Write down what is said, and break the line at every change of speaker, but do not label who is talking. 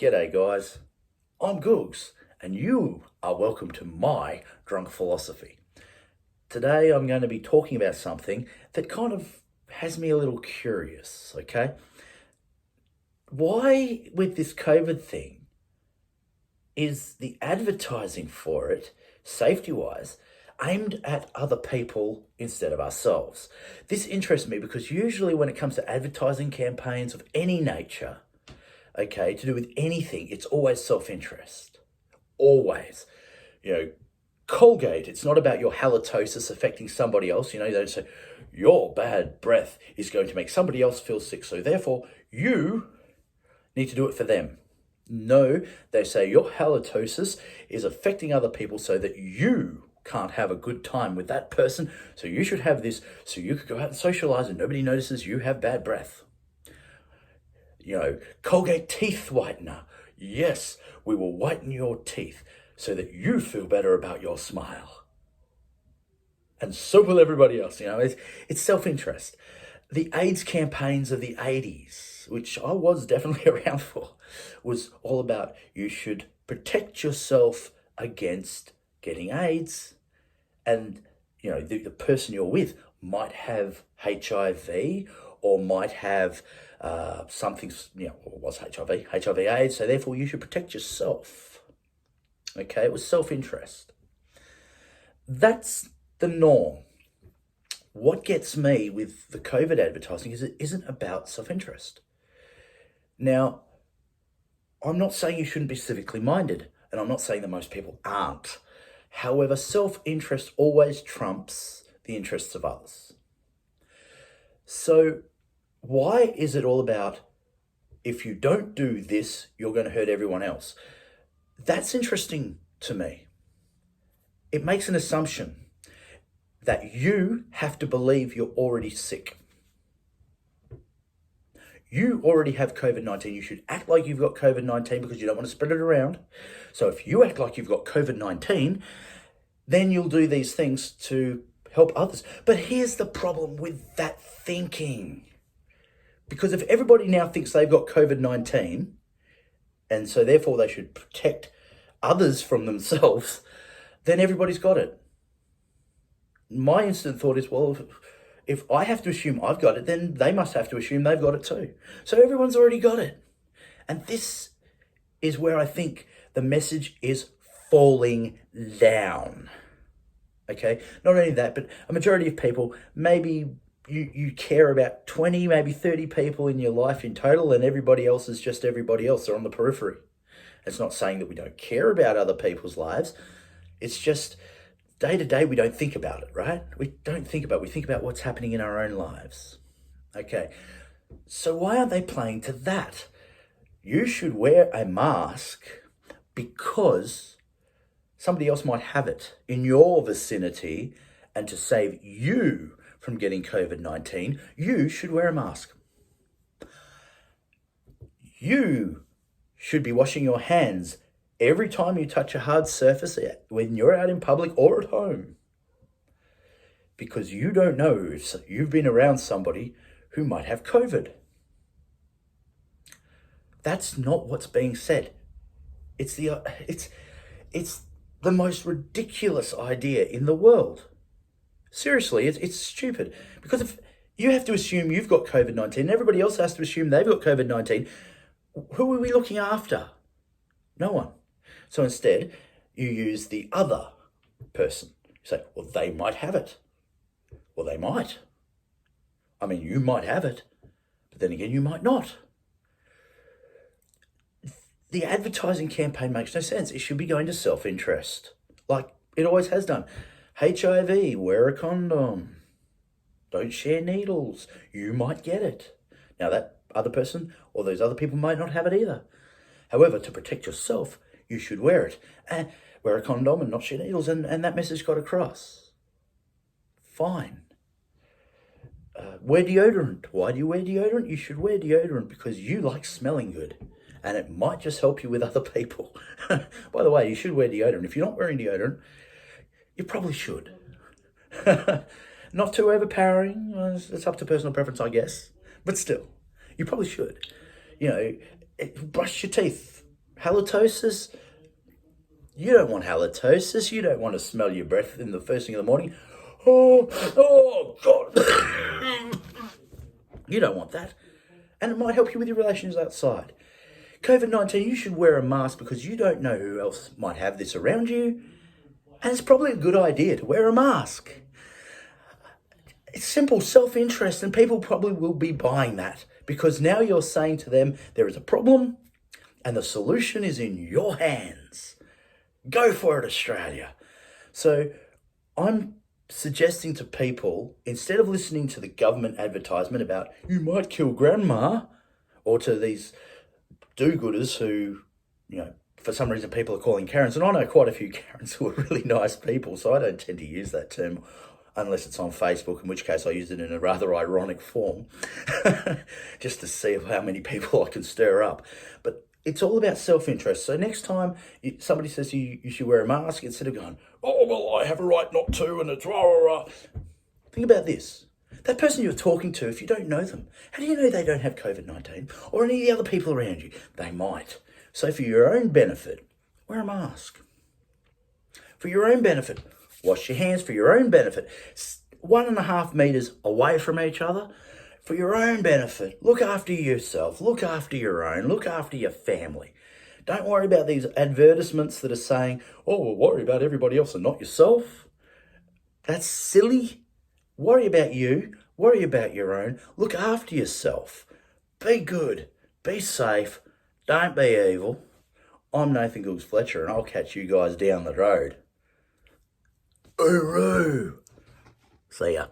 G'day, guys. I'm Googs, and you are welcome to my drunk philosophy. Today, I'm going to be talking about something that kind of has me a little curious, okay? Why, with this COVID thing, is the advertising for it, safety wise, aimed at other people instead of ourselves? This interests me because usually, when it comes to advertising campaigns of any nature, okay, to do with anything, it's always self-interest. Always. You know, Colgate, it's not about your halitosis affecting somebody else. They don't say, your bad breath is going to make somebody else feel sick, so therefore you need to do it for them. No, they say your halitosis is affecting other people so that you can't have a good time with that person, so you should have this so you could go out and socialize and nobody notices you have bad breath. Colgate teeth whitener. Yes, we will whiten your teeth so that you feel better about your smile. And so will everybody else. It's self-interest. The AIDS campaigns of the 80s, which I was definitely around for, was all about you should protect yourself against getting AIDS. And, the person you're with might have HIV or might have something, or was HIV AIDS, so therefore you should protect yourself. Okay, it was self-interest. That's the norm. What gets me with the COVID advertising is it isn't about self-interest. Now, I'm not saying you shouldn't be civically minded, and I'm not saying that most people aren't. However, self-interest always trumps the interests of others. So why is it all about, if you don't do this, you're going to hurt everyone else? That's interesting to me. It makes an assumption that you have to believe you're already sick. You already have COVID-19. You should act like you've got COVID-19 because you don't want to spread it around. So if you act like you've got COVID-19, then you'll do these things to help others. But here's the problem with that thinking. Because if everybody now thinks they've got COVID-19, and so therefore they should protect others from themselves, then everybody's got it. My instant thought is, well, if I have to assume I've got it, then they must have to assume they've got it too. So everyone's already got it. And this is where I think the message is falling down. Okay? Not only that, but a majority of people, maybe you care about 20, maybe 30 people in your life in total, and everybody else is just everybody else. They're on the periphery. It's not saying that we don't care about other people's lives. It's just day to day, we don't think about it, right? We don't think about it. We think about what's happening in our own lives. Okay. So why aren't they playing to that? You should wear a mask because somebody else might have it in your vicinity, and to save you from getting COVID-19, you should wear a mask. You should be washing your hands every time you touch a hard surface when you're out in public or at home. Because you don't know if you've been around somebody who might have COVID. That's not what's being said. It's the most ridiculous idea in the world. Seriously, it's stupid. Because if you have to assume you've got COVID-19, everybody else has to assume they've got COVID-19, who are we looking after? No one. So instead, you use the other person. You say, well, they might have it. Well, they might. I mean, you might have it, but then again, you might not. The advertising campaign makes no sense. It should be going to self-interest, like it always has done. HIV, wear a condom. Don't share needles. You might get it. Now, that other person or those other people might not have it either. However, to protect yourself, you should wear it. And wear a condom and not share needles, and that message got across. Fine. Wear deodorant. Why do you wear deodorant? You should wear deodorant because you like smelling good. And it might just help you with other people. By the way, you should wear deodorant. If you're not wearing deodorant, you probably should. Not too overpowering. It's up to personal preference, I guess. But still, you probably should. Brush your teeth Halitosis, you don't want halitosis. You don't want to smell your breath in the first thing in the morning. Oh God. You don't want that. And it might help you with your relations outside. COVID-19, you should wear a mask because you don't know who else might have this around you. And it's probably a good idea to wear a mask. It's simple self-interest, and people probably will be buying that because now you're saying to them, there is a problem and the solution is in your hands. Go for it, Australia. So I'm suggesting to people, instead of listening to the government advertisement about you might kill grandma, or to these do-gooders who, for some reason people are calling Karens, and I know quite a few Karens who are really nice people, so I don't tend to use that term unless it's on Facebook, in which case I use it in a rather ironic form, just to see how many people I can stir up. But it's all about self-interest. So next time somebody says you should wear a mask, instead of going, oh, well, I have a right not to, and it's rah, rah, rah. Think about this. That person you're talking to, if you don't know them, how do you know they don't have COVID-19 or any of the other people around you? They might. So for your own benefit, wear a mask. For your own benefit, wash your hands. For your own benefit, 1.5 meters away from each other. For your own benefit, look after yourself, look after your own, look after your family. Don't worry about these advertisements that are saying, oh, well, worry about everybody else and not yourself. That's silly. Worry about you, worry about your own, look after yourself. Be good, be safe, don't be evil. I'm Nathan Googs Fletcher, and I'll catch you guys down the road. Hooroo! See ya.